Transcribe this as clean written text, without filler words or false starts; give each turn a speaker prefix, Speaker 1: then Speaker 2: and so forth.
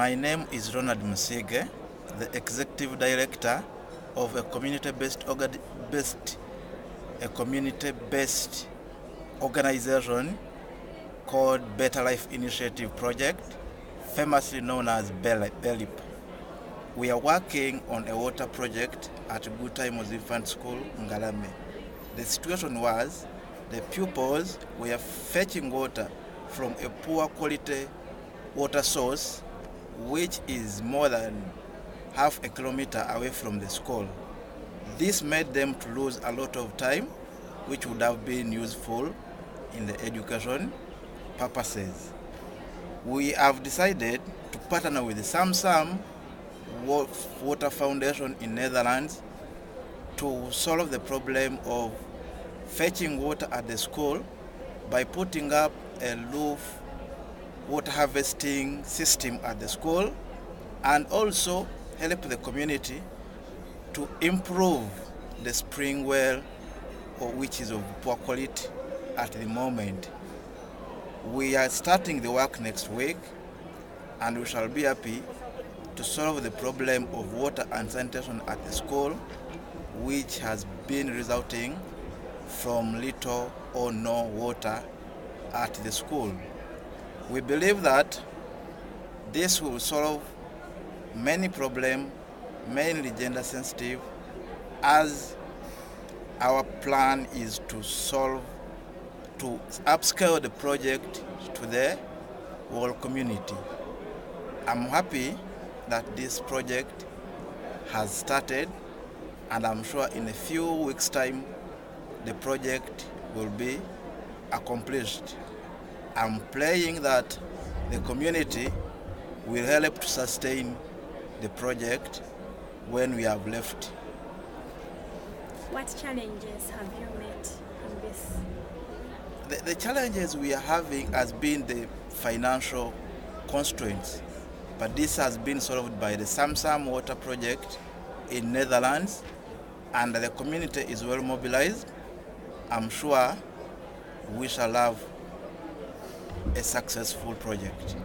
Speaker 1: My name is Ronald Musiige, the Executive Director of a community-based organization called Better Life Initiative Project, famously known as BELIP. We are working on a water project at Good Times Infant School, Ngalame. The situation was the pupils were fetching water from a poor quality water source, which is more than half a kilometer away from the school. This made them to lose a lot of time, which would have been useful in the education purposes. We have decided to partner with the Samsam Water Foundation in Netherlands to solve the problem of fetching water at the school by putting up a roof water harvesting system at the school, and also help the community to improve the spring well, which is of poor quality at the moment. We are starting the work next week, and we shall be happy to solve the problem of water and sanitation at the school, which has been resulting from little or no water at the school. We believe that this will solve many problems, mainly gender sensitive, as our plan is to upscale the project to the whole community. I'm happy that this project has started, and I'm sure in a few weeks' time the project will be accomplished. I'm praying that the community will help to sustain the project when we have left.
Speaker 2: What challenges have you met in this?
Speaker 1: The challenges we are having has been the financial constraints, but this has been solved by the Samsam Water Project in Netherlands, and the community is well mobilized. I'm sure we shall have a successful project.